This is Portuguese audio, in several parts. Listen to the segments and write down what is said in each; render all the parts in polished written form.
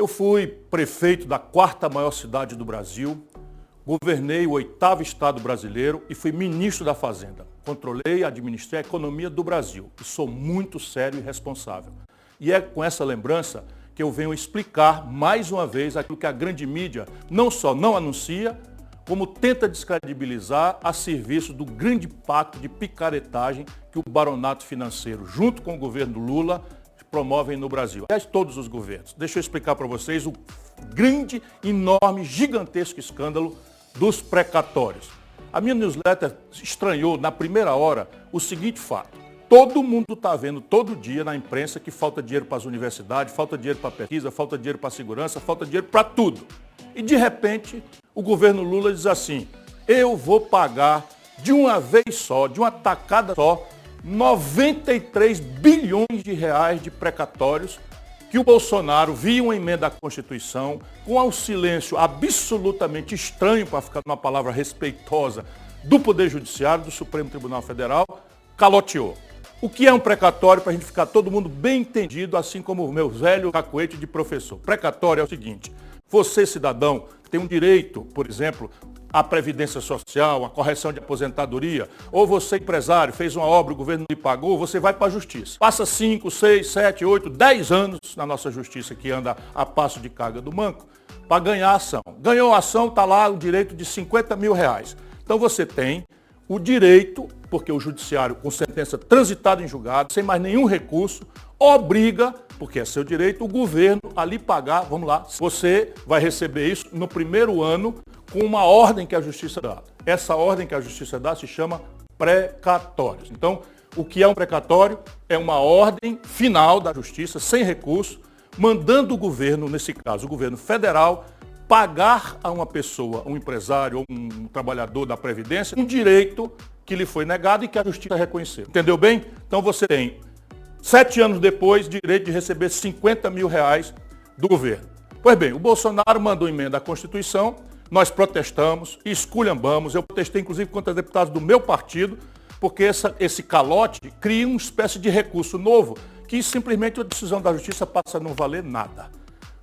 Eu fui prefeito da quarta maior cidade do Brasil, governei o 8º estado brasileiro e fui ministro da Fazenda. Controlei e administrei a economia do Brasil e sou muito sério e responsável. E é com essa lembrança que eu venho explicar mais uma vez aquilo que a grande mídia não só não anuncia, como tenta descredibilizar a serviço do grande pacto de picaretagem que o baronato financeiro, junto com o governo Lula, promovem no Brasil. Aliás, todos os governos. Deixa eu explicar para vocês o grande, enorme, gigantesco escândalo dos precatórios. A minha newsletter estranhou na primeira hora o seguinte fato. Todo mundo está vendo todo dia na imprensa que falta dinheiro para as universidades, falta dinheiro para a pesquisa, falta dinheiro para a segurança, falta dinheiro para tudo. E de repente o governo Lula diz assim, eu vou pagar de uma vez só, de uma tacada só, 93 bilhões de reais de precatórios que o Bolsonaro, via uma emenda à Constituição, com um silêncio absolutamente estranho, para ficar numa palavra respeitosa, do Poder Judiciário, do Supremo Tribunal Federal, caloteou. O que é um precatório, para a gente ficar todo mundo bem entendido, assim como o meu velho cacuete de professor? Precatório é o seguinte, você, cidadão, tem um direito, por exemplo, à previdência social, à correção de aposentadoria, ou você, empresário, fez uma obra, o governo lhe pagou, você vai para a justiça. Passa 5, 6, 7, 8, 10 anos na nossa justiça, que anda a passo de carga do banco, para ganhar a ação. Ganhou a ação, está lá o direito de 50 mil reais. Então você tem o direito, porque o judiciário, com sentença transitada em julgado, sem mais nenhum recurso, obriga, porque é seu direito, o governo a lhe pagar, vamos lá, você vai receber isso no primeiro ano com uma ordem que a Justiça dá. Essa ordem que a Justiça dá se chama precatórios. Então, o que é um precatório? É uma ordem final da Justiça, sem recurso, mandando o governo, nesse caso o governo federal, pagar a uma pessoa, um empresário ou um trabalhador da Previdência, um direito que lhe foi negado e que a Justiça reconheceu. Entendeu bem? Então você tem 7 anos depois, direito de receber 50 mil reais do governo. Pois bem, o Bolsonaro mandou emenda à Constituição, nós protestamos, esculhambamos, eu protestei inclusive contra deputados do meu partido, porque esse calote cria uma espécie de recurso novo, que simplesmente a decisão da Justiça passa a não valer nada.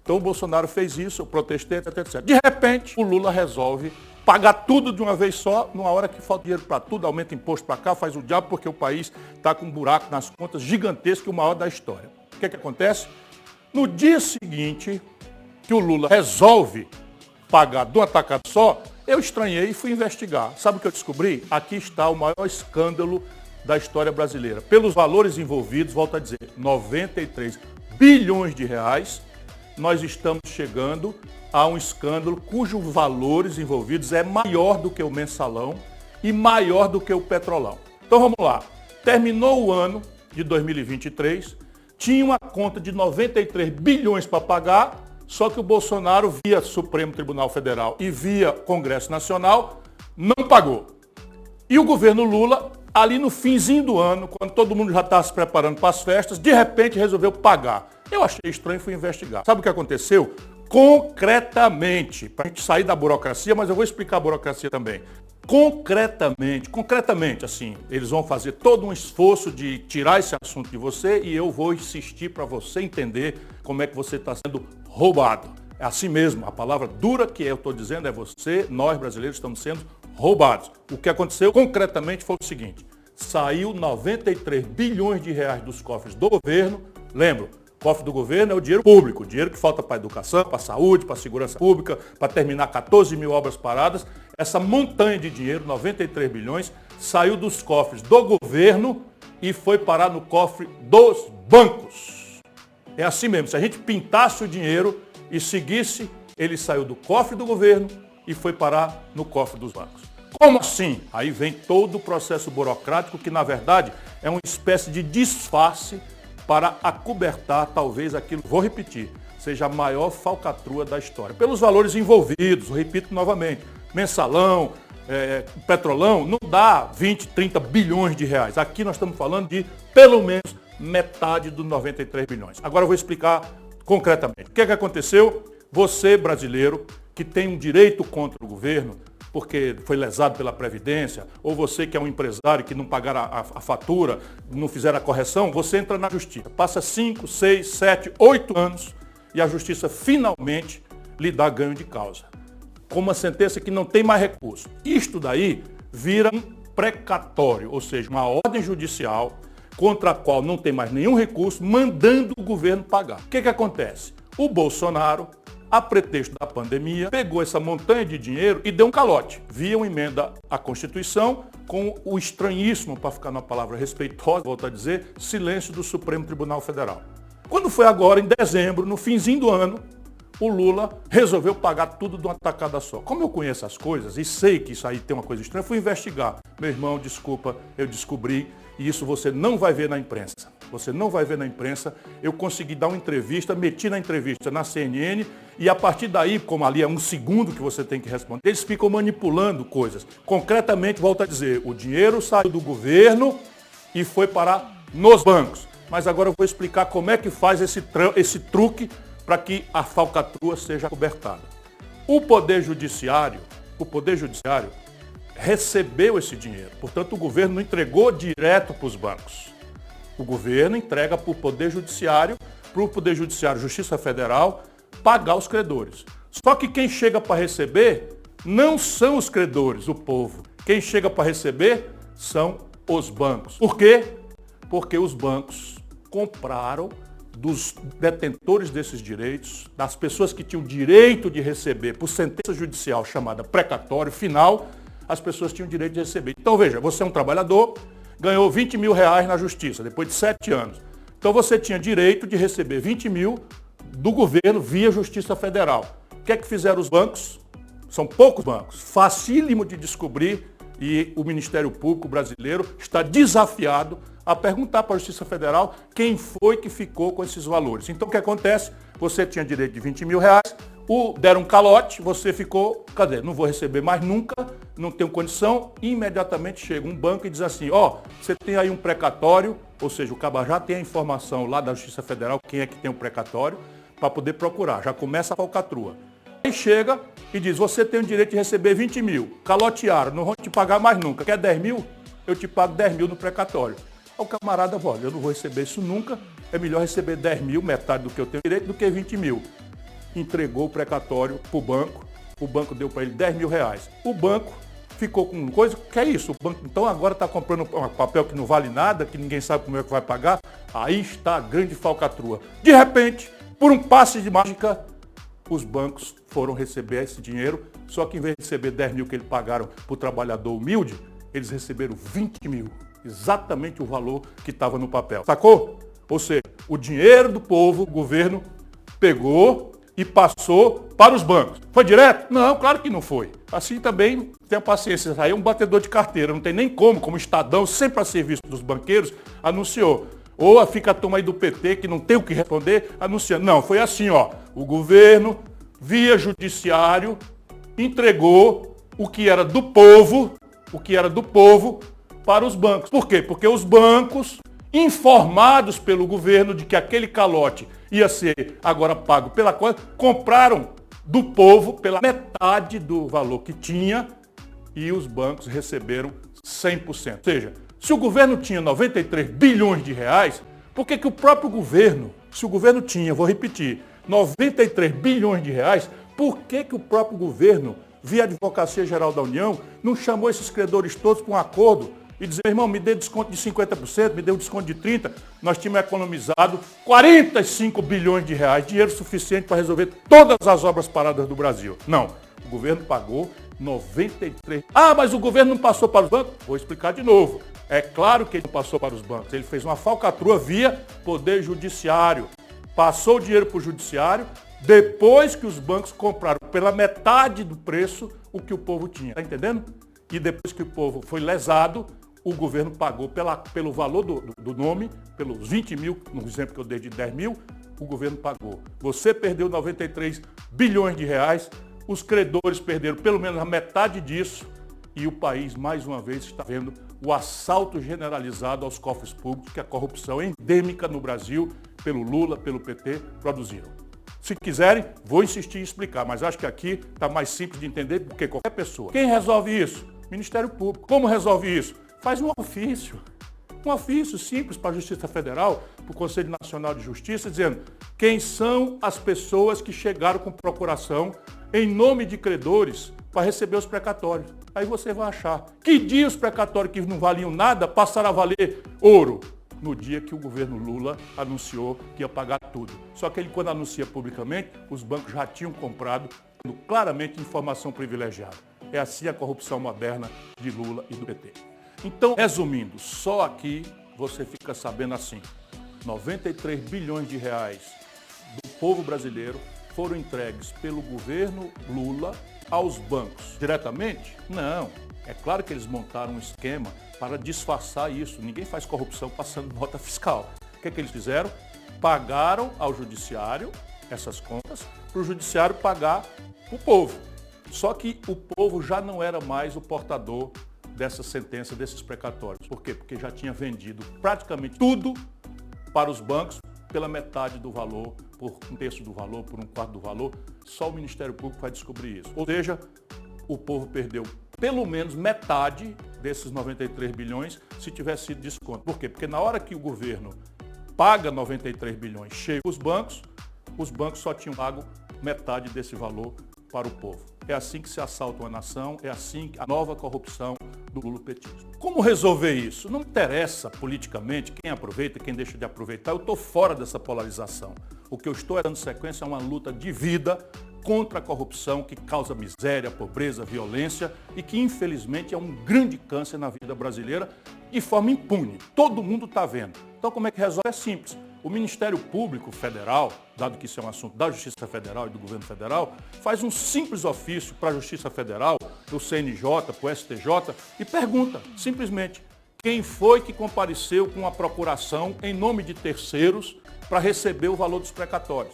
Então o Bolsonaro fez isso, eu protestei, etc. De repente, o Lula resolve pagar tudo de uma vez só, numa hora que falta dinheiro para tudo, aumenta imposto para cá, faz o diabo, porque o país está com um buraco nas contas gigantesco, o maior da história. O que acontece? No dia seguinte, que o Lula resolve pagar de uma tacada só, eu estranhei e fui investigar. Sabe o que eu descobri? Aqui está o maior escândalo da história brasileira. Pelos valores envolvidos, volto a dizer, 93 bilhões de reais, nós estamos chegando a um escândalo cujos valores envolvidos é maior do que o mensalão e maior do que o petrolão. Então vamos lá. Terminou o ano de 2023, tinha uma conta de 93 bilhões para pagar, só que o Bolsonaro, via Supremo Tribunal Federal e via Congresso Nacional, não pagou. E o governo Lula, ali no finzinho do ano, quando todo mundo já estava se preparando para as festas, de repente resolveu pagar. Eu achei estranho e fui investigar. Sabe o que aconteceu? Concretamente, para a gente sair da burocracia, mas eu vou explicar a burocracia também. Concretamente, assim, eles vão fazer todo um esforço de tirar esse assunto de você e eu vou insistir para você entender como é que você está sendo roubado. É assim mesmo, a palavra dura que eu estou dizendo é você, nós brasileiros estamos sendo roubados. O que aconteceu concretamente foi o seguinte, saiu 93 bilhões de reais dos cofres do governo, lembro, cofre do governo é o dinheiro público, o dinheiro que falta para a educação, para a saúde, para a segurança pública, para terminar 14 mil obras paradas. Essa montanha de dinheiro, 93 bilhões, saiu dos cofres do governo e foi parar no cofre dos bancos. É assim mesmo, se a gente pintasse o dinheiro e seguisse, ele saiu do cofre do governo e foi parar no cofre dos bancos. Como assim? Aí vem todo o processo burocrático que, na verdade, é uma espécie de disfarce para acobertar, talvez, aquilo, vou repetir, seja a maior falcatrua da história. Pelos valores envolvidos, repito novamente, mensalão, petrolão, não dá 20, 30 bilhões de reais. Aqui nós estamos falando de, pelo menos, metade dos 93 bilhões. Agora eu vou explicar concretamente. O que aconteceu? Você, brasileiro, que tem um direito contra o governo, porque foi lesado pela Previdência, ou você que é um empresário que não pagar a fatura, não fizer a correção, você entra na justiça. Passa 5, 6, 7, 8 anos e a justiça finalmente lhe dá ganho de causa, com uma sentença que não tem mais recurso. Isto daí vira um precatório, ou seja, uma ordem judicial contra a qual não tem mais nenhum recurso, mandando o governo pagar. O que acontece? O Bolsonaro, a pretexto da pandemia, pegou essa montanha de dinheiro e deu um calote, via uma emenda à Constituição, com o estranhíssimo, para ficar numa palavra respeitosa, volto a dizer, silêncio do Supremo Tribunal Federal. Quando foi agora, em dezembro, no finzinho do ano, o Lula resolveu pagar tudo de uma tacada só. Como eu conheço as coisas e sei que isso aí tem uma coisa estranha, fui investigar. Meu irmão, desculpa, eu descobri, e isso você não vai ver na imprensa. Você não vai ver na imprensa. Eu consegui dar uma entrevista, meti na entrevista na CNN, e a partir daí, como ali é um segundo que você tem que responder, eles ficam manipulando coisas. Concretamente, volto a dizer, o dinheiro saiu do governo e foi parar nos bancos. Mas agora eu vou explicar como é que faz esse truque para que a falcatrua seja cobertada. O Poder Judiciário recebeu esse dinheiro. Portanto, o governo não entregou direto para os bancos. O governo entrega para o Poder Judiciário, Justiça Federal, pagar os credores. Só que quem chega para receber não são os credores, o povo. Quem chega para receber são os bancos. Por quê? Porque os bancos compraram dos detentores desses direitos, das pessoas que tinham direito de receber por sentença judicial chamada precatório final, as pessoas tinham direito de receber. Então veja, você é um trabalhador, ganhou 20 mil reais na justiça, depois de 7 anos. Então você tinha direito de receber 20 mil do governo via Justiça Federal. O que é que fizeram os bancos? São poucos bancos, facílimo de descobrir, e o Ministério Público brasileiro está desafiado a perguntar para a Justiça Federal quem foi que ficou com esses valores. Então o que acontece? Você tinha direito de 20 mil reais, deram um calote, você ficou, cadê? Não vou receber mais nunca, não tenho condição, e imediatamente chega um banco e diz assim, você tem aí um precatório, ou seja, o caba já tem a informação lá da Justiça Federal, quem é que tem o precatório, para poder procurar, já começa a falcatrua. Aí chega e diz, você tem o direito de receber 20 mil, calotearam, não vão te pagar mais nunca, quer 10 mil? Eu te pago 10 mil no precatório. O camarada, olha, eu não vou receber isso nunca, é melhor receber 10 mil, metade do que eu tenho direito, do que 20 mil. Entregou o precatório para o banco deu para ele 10 mil reais. O banco ficou com coisa, que é isso? O banco então agora está comprando um papel que não vale nada, que ninguém sabe como é que vai pagar. Aí está a grande falcatrua. De repente, por um passe de mágica, os bancos foram receber esse dinheiro, só que em vez de receber 10 mil que eles pagaram para o trabalhador humilde, eles receberam 20 mil. Exatamente o valor que estava no papel. Sacou? Ou seja, o dinheiro do povo, o governo pegou e passou para os bancos. Foi direto? Não, claro que não foi. Assim também, tenha paciência, isso aí é um batedor de carteira, não tem nem como o Estadão, sempre a serviço dos banqueiros, anunciou. Ou fica a turma aí do PT, que não tem o que responder, anunciando. Não, foi assim, o governo, via judiciário, entregou o que era do povo, para os bancos. Por quê? Porque os bancos, informados pelo governo de que aquele calote ia ser agora pago pela coisa, compraram do povo pela metade do valor que tinha e os bancos receberam 100%. Ou seja, se o governo tinha 93 bilhões de reais, por que o próprio governo, se o governo tinha, vou repetir, 93 bilhões de reais, por que o próprio governo, via Advocacia Geral da União, não chamou esses credores todos para um acordo e dizer, irmão, me dê desconto de 50%, me dê um desconto de 30%, nós tínhamos economizado 45 bilhões de reais, dinheiro suficiente para resolver todas as obras paradas do Brasil. Não, o governo pagou 93. Mas o governo não passou para os bancos? Vou explicar de novo. É claro que ele não passou para os bancos, ele fez uma falcatrua via Poder Judiciário. Passou o dinheiro para o Judiciário, depois que os bancos compraram pela metade do preço o que o povo tinha. Está entendendo? E depois que o povo foi lesado, o governo pagou pelo valor do nome, pelos 20 mil, no exemplo que eu dei de 10 mil, o governo pagou. Você perdeu 93 bilhões de reais, os credores perderam pelo menos a metade disso e o país, mais uma vez, está vendo o assalto generalizado aos cofres públicos que a corrupção endêmica no Brasil, pelo Lula, pelo PT, produziram. Se quiserem, vou insistir em explicar, mas acho que aqui está mais simples de entender do que qualquer pessoa. Quem resolve isso? Ministério Público. Como resolve isso? Faz um ofício. Um ofício simples para a Justiça Federal, para o Conselho Nacional de Justiça, dizendo quem são as pessoas que chegaram com procuração em nome de credores para receber os precatórios. Aí você vai achar que dia os precatórios que não valiam nada passaram a valer ouro. No dia que o governo Lula anunciou que ia pagar tudo. Só que ele, quando anuncia publicamente, os bancos já tinham comprado, tendo claramente informação privilegiada. É assim a corrupção moderna de Lula e do PT. Então, resumindo, só aqui você fica sabendo assim, 93 bilhões de reais do povo brasileiro foram entregues pelo governo Lula aos bancos. Diretamente? Não. É claro que eles montaram um esquema para disfarçar isso. Ninguém faz corrupção passando nota fiscal. O que eles fizeram? Pagaram ao judiciário essas contas para o judiciário pagar o povo. Só que o povo já não era mais o portador dessa sentença, desses precatórios. Por quê? Porque já tinha vendido praticamente tudo para os bancos pela metade do valor, por um terço do valor, por um quarto do valor. Só o Ministério Público vai descobrir isso. Ou seja, o povo perdeu pelo menos metade desses 93 bilhões se tivesse sido desconto. Por quê? Porque na hora que o governo paga 93 bilhões cheio os bancos só tinham pago metade desse valor para o povo. É assim que se assalta uma nação, é assim a nova corrupção do lulopetismo. Como resolver isso? Não interessa politicamente quem aproveita e quem deixa de aproveitar. Eu estou fora dessa polarização. O que eu estou dando sequência é uma luta de vida contra a corrupção que causa miséria, pobreza, violência e que, infelizmente, é um grande câncer na vida brasileira de forma impune. Todo mundo está vendo. Então, como é que resolve? É simples. O Ministério Público Federal, dado que isso é um assunto da Justiça Federal e do Governo Federal, faz um simples ofício para a Justiça Federal, para o CNJ, para o STJ e pergunta, simplesmente, quem foi que compareceu com a procuração em nome de terceiros para receber o valor dos precatórios.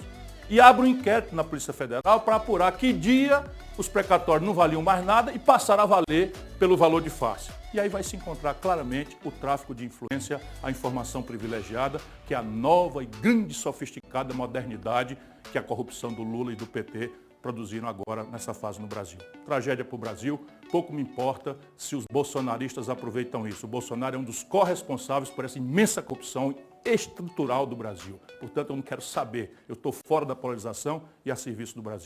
E abre um inquérito na Polícia Federal para apurar que dia os precatórios não valiam mais nada e passaram a valer pelo valor de face. E aí vai se encontrar claramente o tráfico de influência, a informação privilegiada, que é a nova e grande sofisticada modernidade que a corrupção do Lula e do PT produziram agora nessa fase no Brasil. Tragédia para o Brasil, pouco me importa se os bolsonaristas aproveitam isso. O Bolsonaro é um dos corresponsáveis por essa imensa corrupção estrutural do Brasil. Portanto, eu não quero saber. Eu estou fora da polarização e a serviço do Brasil.